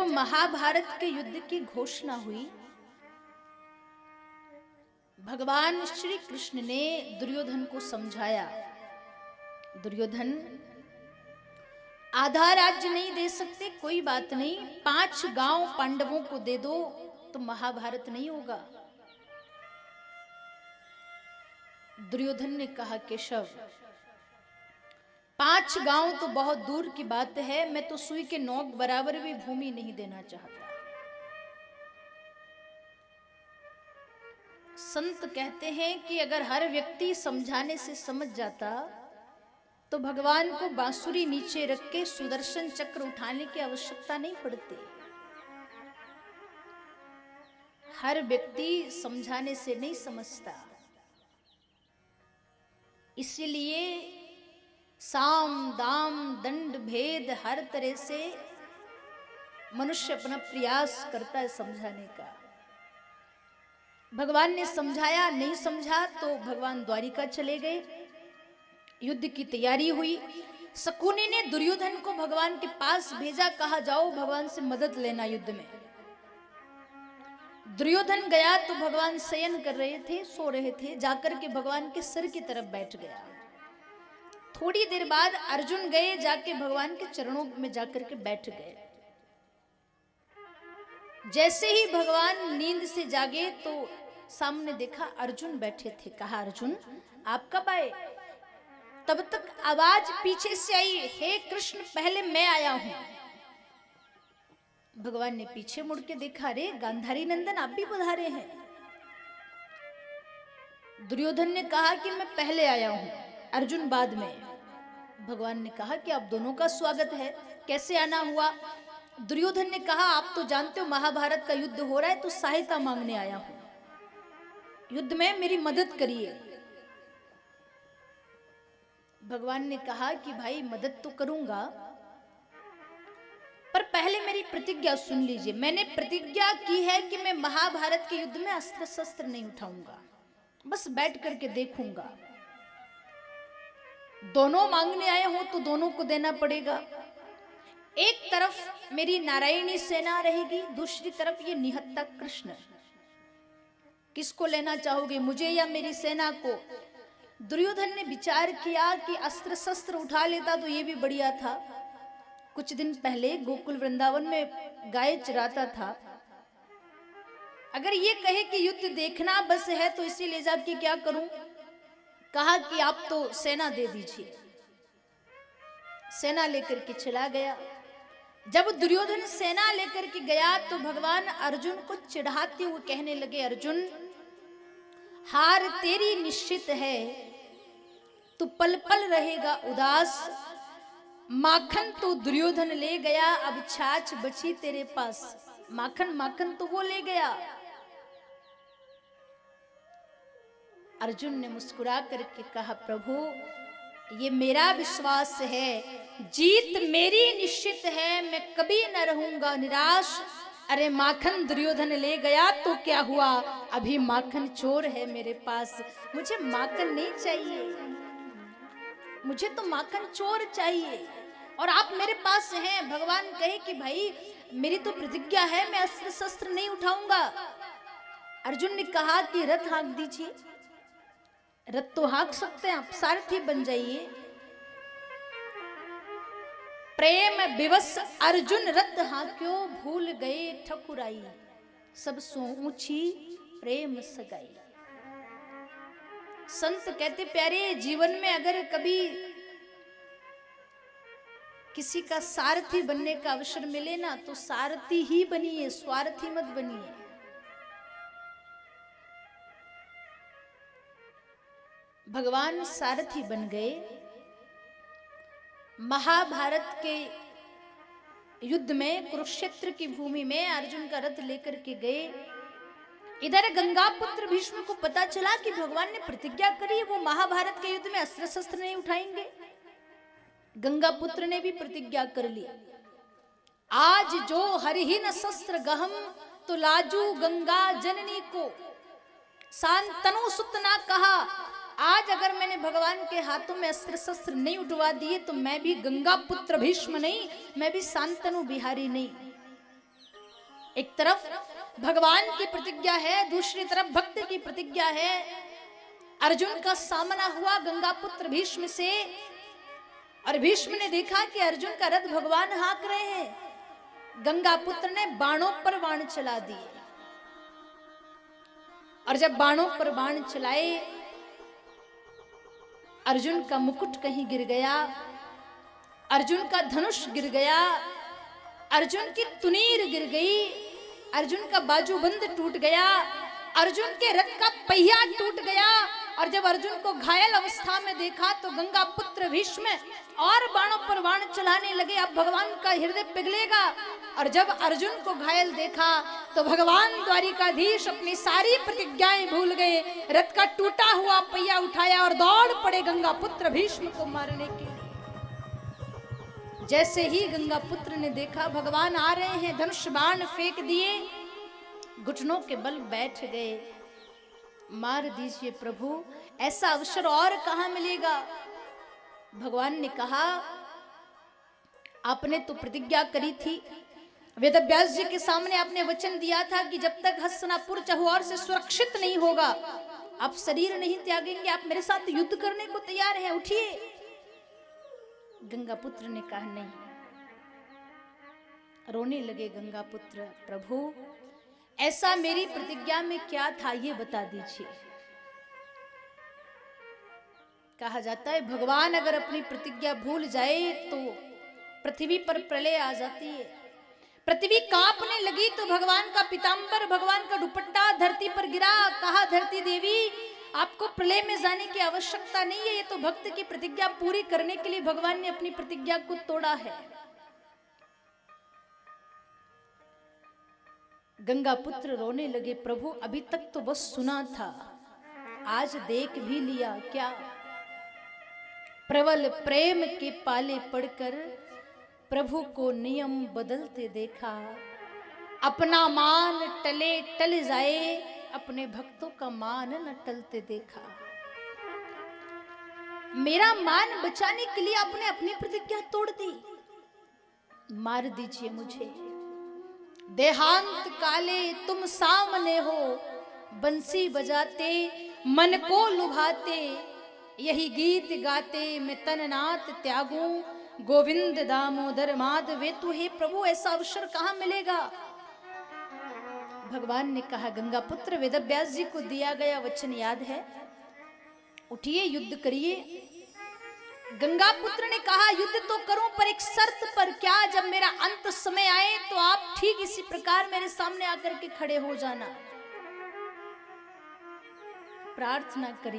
महाभारत के युद्ध की घोषणा हुई, भगवान श्री कृष्ण ने दुर्योधन को समझाया, दुर्योधन आधा राज्य नहीं दे सकते, कोई बात नहीं, 5 गांव पांडवों को दे दो तो महाभारत नहीं होगा। दुर्योधन ने कहा, केशव 5 गांव तो बहुत दूर की बात है, मैं तो सुई के नोक बराबर भी भूमि नहीं देना चाहता। संत कहते हैं कि अगर हर व्यक्ति समझाने से समझ जाता तो भगवान को बांसुरी नीचे रख के सुदर्शन चक्र उठाने की आवश्यकता नहीं पड़ती। हर व्यक्ति समझाने से नहीं समझता, इसलिए साम दाम दंड भेद हर तरह से मनुष्य अपना प्रयास करता है समझाने का। भगवान ने समझाया, नहीं समझा तो भगवान द्वारिका चले गए। युद्ध की तैयारी हुई। शकुनी ने दुर्योधन को भगवान के पास भेजा, कहा जाओ भगवान से मदद लेना युद्ध में। दुर्योधन गया तो भगवान शयन कर रहे थे, सो रहे थे, जाकर के भगवान के सिर की तरफ बैठ गया। थोड़ी देर बाद अर्जुन गए, जाके भगवान के चरणों में जाकर के बैठ गए। जैसे ही भगवान नींद से जागे तो सामने देखा अर्जुन बैठे थे। कहा, अर्जुन आप कब आए? तब तक आवाज पीछे से आई, हे कृष्ण पहले मैं आया हूं। भगवान ने पीछे मुड़ के देखा, रे गांधारी नंदन आप भी पधारे हैं। दुर्योधन ने कहा कि मैं पहले आया हूं, अर्जुन बाद में। भगवान ने कहा कि आप दोनों का स्वागत है, कैसे आना हुआ? दुर्योधन ने कहा, आप तो जानते हो महाभारत का युद्ध हो रहा है तो सहायता मांगने आया हूं, युद्ध में मेरी मदद करिए। भगवान ने कहा कि भाई मदद तो करूंगा, पर पहले मेरी प्रतिज्ञा सुन लीजिए। मैंने प्रतिज्ञा की है कि मैं महाभारत के युद्ध में अस्त्र शस्त्र नहीं उठाऊंगा, बस बैठ करके देखूंगा। दोनों मांगने आए हो तो दोनों को देना पड़ेगा। एक तरफ मेरी नारायणी सेना रहेगी, दूसरी तरफ ये निहत्था कृष्ण। किसको लेना चाहोगे, मुझे या मेरी सेना को? दुर्योधन ने विचार किया कि अस्त्र शस्त्र उठा लेता तो ये भी बढ़िया था। कुछ दिन पहले गोकुल वृंदावन में गाय चराता था। अगर ये कहे कि युद्ध देखना बस है तो इसे ले जाके क्या करूं? कहा कि आप तो सेना दे दीजिए। सेना लेकर के चला गया। जब दुर्योधन सेना लेकर के गया तो भगवान अर्जुन को चिढ़ाते हुए कहने लगे, अर्जुन हार तेरी निश्चित है, तू पल पल रहेगा उदास। माखन तो दुर्योधन ले गया, अब छाछ बची तेरे पास। माखन माखन तो वो ले गया। अर्जुन ने मुस्कुरा करके कहा, प्रभु ये मेरा विश्वास है, जीत मेरी निश्चित है, मैं कभी न रहूंगा निराश। अरे माखन दुर्योधन ले गया तो क्या हुआ, अभी माखन चोर है मेरे पास। मुझे माखन नहीं चाहिए, मुझे तो माखन चोर चाहिए और आप मेरे पास हैं। भगवान कहे कि भाई मेरी तो प्रतिज्ञा है, मैं अस्त्र शस्त्र नहीं उठाऊंगा। अर्जुन ने कहा कि रथ हाँक दीजिए। रथ तो हाँक सकते हैं, आप सारथी बन जाइए। प्रेम विवश अर्जुन रथ हाँक्यो, भूल गए ठकुराई, सब सो ऊंची प्रेम सगाई। संत कहते प्यारे, जीवन में अगर कभी किसी का सारथी बनने का अवसर मिले ना तो सारथी ही बनिए, स्वार्थी मत बनिए। भगवान सारथी बन गए। महाभारत के युद्ध में कुरुक्षेत्र की भूमि में अर्जुन का रथ लेकर के गए। इधर गंगापुत्र भीष्म को पता चला कि भगवान ने प्रतिज्ञा करी वो महाभारत के युद्ध में अस्त्र शस्त्र नहीं उठाएंगे। गंगापुत्र ने भी प्रतिज्ञा कर ली, आज जो हरिहीन शस्त्र गहम तो लाजू गंगा जननी को। शांतनु सुत ना कहा, आज अगर मैंने भगवान के हाथों में अस्त्र शस्त्र नहीं उठवा दिए तो मैं भी गंगा पुत्र भीष्म नहीं, मैं भी शांतनु बिहारी नहीं। एक तरफ भगवान की प्रतिज्ञा है, दूसरी तरफ भक्त की प्रतिज्ञा है। अर्जुन का सामना हुआ गंगा पुत्र भीष्म से, और भीष्म ने देखा कि अर्जुन का रथ भगवान हाँक रहे हैं। गंगा पुत्र ने बाणों पर बाण चला दिए, और जब बाणों पर बाण चलाए, अर्जुन का मुकुट कहीं गिर गया, अर्जुन का धनुष गिर गया, अर्जुन की तुनीर गिर गई, अर्जुन का बाजूबंद टूट गया, अर्जुन के रथ का पहिया टूट गया। और जब अर्जुन को घायल अवस्था में देखा तो गंगा पुत्र भीष्म और बाणों पर बाण चलाने लगे। अब भगवान का हृदय पिघलेगा। और जब अर्जुन को घायल देखा तो भगवान द्वारिकाधीश अपनी सारी प्रतिज्ञाएं भूल गए, रथ का टूटा हुआ पहिया उठाया और दौड़ पड़े गंगा पुत्र भीष्म को मारने के लिए। जैसे ही गंगा पुत्र ने देखा भगवान आ रहे हैं, धनुष बाण फेंक दिए, घुटनों के बल बैठ गए। मार दीजिए प्रभु, ऐसा अवसर और कहां मिलेगा। भगवान ने कहा, आपने तो प्रतिज्ञा करी थी, वेदव्यास जी के सामने आपने वचन दिया था कि जब तक हस्तिनापुर चहुओर से सुरक्षित नहीं होगा आप शरीर नहीं त्यागेंगे, आप मेरे साथ युद्ध करने को तैयार हैं, उठिए। गंगा पुत्र ने कहा नहीं। रोने लगे गंगा पुत्र, प्रभु ऐसा मेरी प्रतिज्ञा में क्या था ये बता दीजिए। कहा जाता है भगवान अगर अपनी प्रतिज्ञा भूल जाए तो पृथ्वी पर प्रलय आ जाती है। पृथ्वी कांपने लगी तो भगवान का पीतांबर, भगवान का दुपट्टा धरती पर गिरा। कहा, धरती देवी आपको प्रलय में जाने की आवश्यकता नहीं है, ये तो भक्त की प्रतिज्ञा पूरी करने के लिए भगवान ने अपनी प्रतिज्ञा को तोड़ा है। गंगा पुत्र रोने लगे, प्रभु अभी तक तो बस सुना था, आज देख भी लिया क्या। प्रबल प्रेम के पाले पड़कर प्रभु को नियम बदलते देखा। अपना मान टले टल जाए, अपने भक्तों का मान न टलते देखा। मेरा मान बचाने के लिए आपने अपनी प्रतिज्ञा तोड़ दी, मार दीजिए मुझे। देहांत काले तुम सामने हो, बंसी बजाते मन को लुभाते, यही गीत गाते मैं तननाथ त्यागूं, गोविंद दामोदर माधवे तू। हे प्रभु ऐसा अवसर कहां मिलेगा। भगवान ने कहा, गंगा पुत्र वेदव्यास जी को दिया गया वचन याद है, उठिए युद्ध करिए। गंगा पुत्र ने कहा, युद्ध तो करूं पर एक शर्त पर। क्या? जब मेरा अंत समय आए तो आप ठीक इसी प्रकार मेरे सामने आकर के खड़े हो जाना। प्रार्थना करिए।